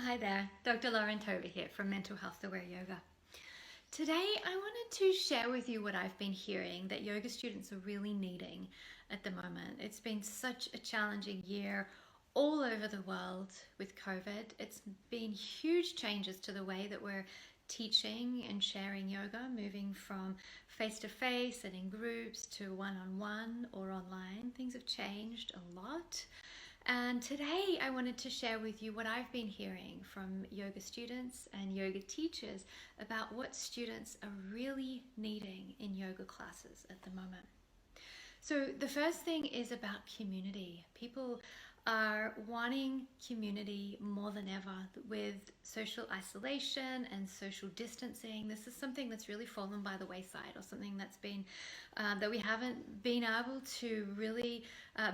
Hi there, Dr. Lauren Tova here from Mental Health Aware Yoga. Today I wanted to share with you what I've been hearing that yoga students are really needing at the moment. It's been such a challenging year all over the world with COVID. It's been huge changes to the way that we're teaching and sharing yoga, moving from face to face and in groups to one on one or online. Things have changed a lot. And today I wanted to share with you what I've been hearing from yoga students and yoga teachers about what students are really needing in yoga classes at the moment. So the first thing is about community. People are wanting community more than ever with social isolation and social distancing. This is something that's really fallen by the wayside, or something that's been that we haven't been able to really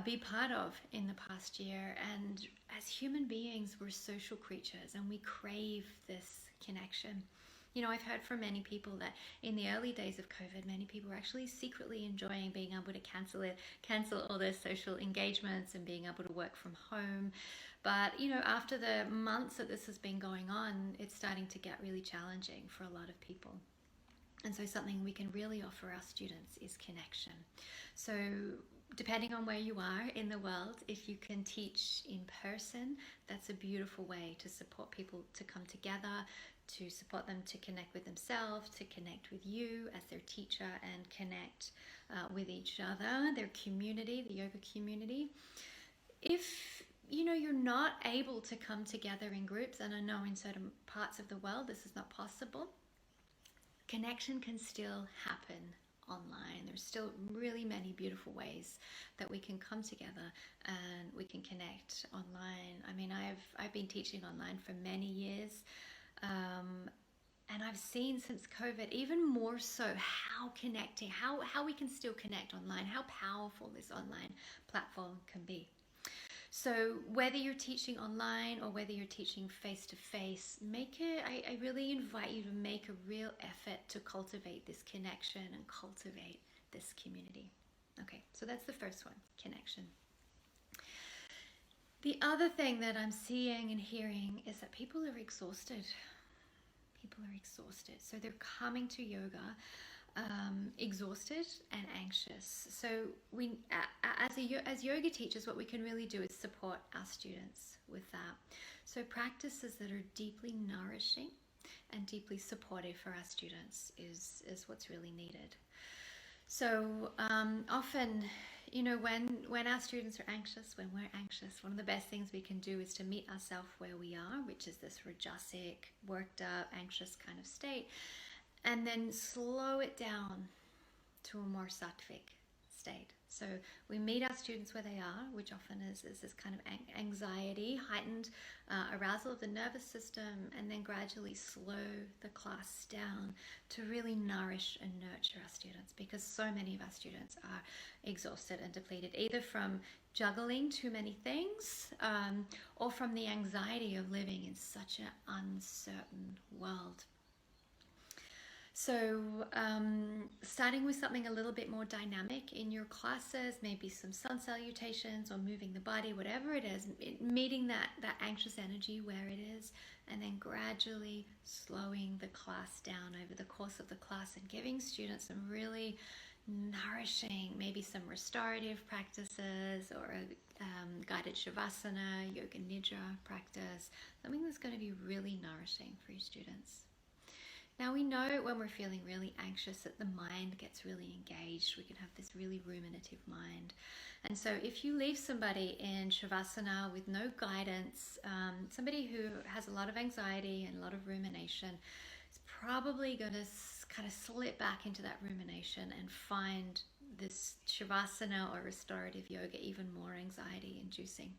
be part of in the past year. And as human beings, we're social creatures and we crave this connection. You know, I've heard from many people that in the early days of COVID, many people were actually secretly enjoying being able to cancel all their social engagements and being able to work from home. But, you know, after the months that this has been going on, it's starting to get really challenging for a lot of people. And so something we can really offer our students is connection. So depending on where you are in the world, if you can teach in person, that's a beautiful way to support people to come together, to support them to connect with themselves, to connect with you as their teacher, and connect with each other, their community, the yoga community. If you know you're not able to come together in groups, and I know in certain parts of the world this is not possible, connection can still happen online. There's still really many beautiful ways that we can come together and we can connect online. I mean, I've been teaching online for many years. And I've seen since COVID, even more so, how we can still connect online, how powerful this online platform can be. So whether you're teaching online or whether you're teaching face to face, I really invite you to make a real effort to cultivate this connection and cultivate this community. Okay, so that's the first one, connection. The other thing that I'm seeing and hearing is that people are exhausted. People are exhausted. So they're coming to yoga exhausted and anxious. So we, as yoga teachers, what we can really do is support our students with that. So practices that are deeply nourishing and deeply supportive for our students is what's really needed. So often, you know, when our students are anxious, when we're anxious, one of the best things we can do is to meet ourselves where we are, which is this rajasic, worked up, anxious kind of state, and then slow it down to a more sattvic state. So we meet our students where they are, which often is this kind of anxiety, heightened arousal of the nervous system, and then gradually slow the class down to really nourish and nurture our students, because so many of our students are exhausted and depleted, either from juggling too many things or from the anxiety of living in such an uncertain world. So starting with something a little bit more dynamic in your classes, maybe some sun salutations or moving the body, whatever it is, meeting that anxious energy where it is, and then gradually slowing the class down over the course of the class and giving students some really nourishing, maybe some restorative practices or a guided shavasana, yoga nidra practice, something that's going to be really nourishing for your students. Now we know when we're feeling really anxious that the mind gets really engaged. We can have this really ruminative mind. And so if you leave somebody in Shavasana with no guidance, somebody who has a lot of anxiety and a lot of rumination is probably going to kind of slip back into that rumination and find this Shavasana or restorative yoga even more anxiety inducing.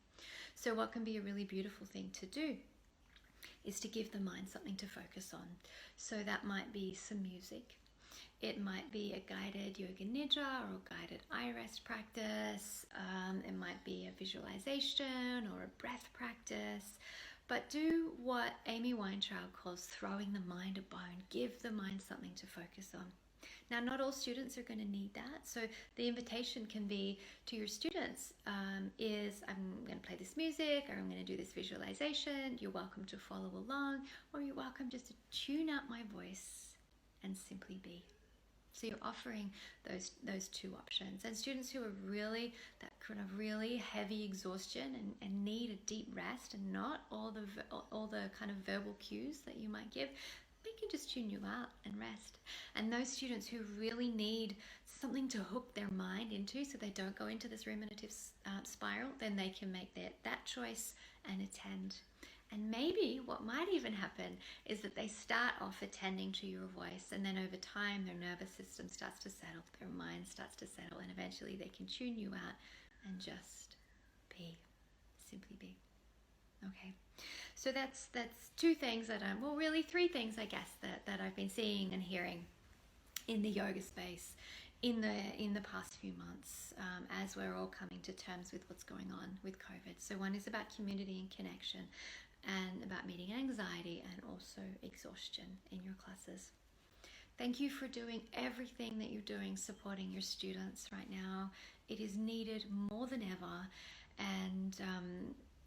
So what can be a really beautiful thing to do is to give the mind something to focus on. So that might be some music. It might be a guided yoga nidra or guided eye rest practice. It might be a visualization or a breath practice. But do what Amy Weintraub calls throwing the mind a bone. Give the mind something to focus on. Now, not all students are going to need that. So the invitation can be to your students is I'm going to play this music, or I'm going to do this visualization. You're welcome to follow along, or you're welcome just to tune out my voice and simply be. So you're offering those two options. And students who are really, that kind of really heavy exhaustion and need a deep rest and not all the kind of verbal cues that you might give, they can just tune you out and rest. And those students who really need something to hook their mind into so they don't go into this ruminative spiral, then they can make that choice and attend. And maybe what might even happen is that they start off attending to your voice, and then over time their nervous system starts to settle, their mind starts to settle, and eventually they can tune you out and just be, simply be. Okay, so that's two things that really three things, I guess, that I've been seeing and hearing in the yoga space in the past few months, as we're all coming to terms with what's going on with COVID. So one is about community and connection, and about meeting anxiety and also exhaustion in your classes. Thank you for doing everything that you're doing, supporting your students right now. It is needed more than ever, and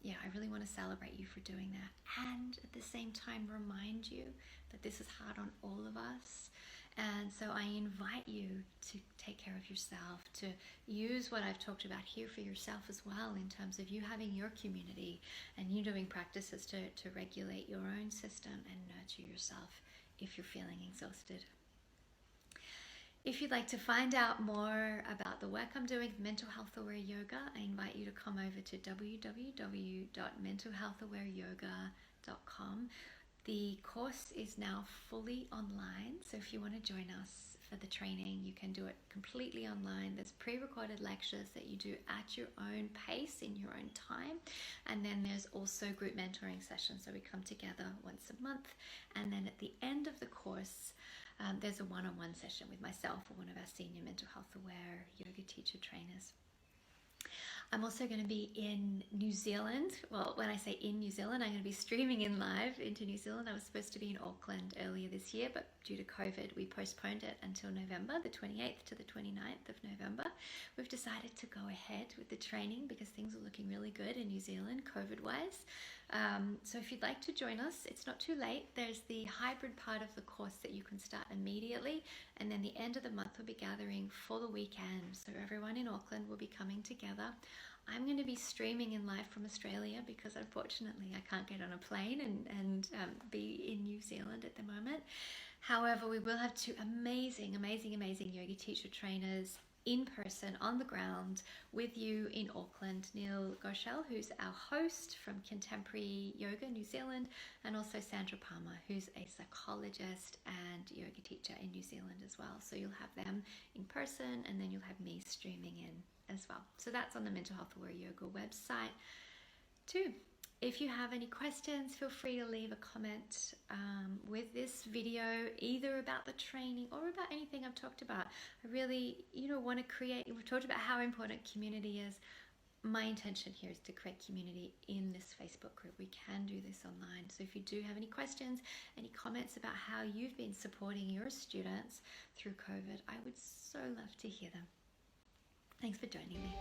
I really want to celebrate you for doing that, and at the same time remind you that this is hard on all of us. And so I invite you to take care of yourself, to use what I've talked about here for yourself as well, in terms of you having your community and you doing practices to regulate your own system and nurture yourself if you're feeling exhausted. If you'd like to find out more about the work I'm doing with Mental Health Aware Yoga, I invite you to come over to www.mentalhealthawareyoga.com. The course is now fully online, so if you want to join us for the training, you can do it completely online. There's pre-recorded lectures that you do at your own pace, in your own time, and then there's also group mentoring sessions, so we come together once a month, and then at the end of the course, there's a one-on-one session with myself or one of our senior mental health aware yoga teacher trainers. I'm also going to be in New Zealand. Well, when I say in New Zealand, I'm going to be streaming in live into New Zealand. I was supposed to be in Auckland earlier this year, but due to COVID, we postponed it until November, the 28th to the 29th of November. We've decided to go ahead with the training because things are looking really good in New Zealand, COVID-wise. So if you'd like to join us, it's not too late. There's the hybrid part of the course that you can start immediately, and then the end of the month we'll be gathering for the weekend. So everyone in Auckland will be coming together. I'm going to be streaming in live from Australia because unfortunately I can't get on a plane and be in New Zealand at the moment. However, we will have two amazing yoga teacher trainers in person on the ground with you in Auckland. Neil Goshel, who's our host from Contemporary Yoga New Zealand, and also Sandra Palmer, who's a psychologist and yoga teacher in New Zealand as well. So you'll have them in person, and then you'll have me streaming in as well. So that's on the Mental Health Aware Yoga website too. If you have any questions, feel free to leave a comment with this video, either about the training or about anything I've talked about. I really, want to create, we've talked about how important community is. My intention here is to create community in this Facebook group. We can do this online. So if you do have any questions, any comments about how you've been supporting your students through COVID, I would so love to hear them. Thanks for joining me.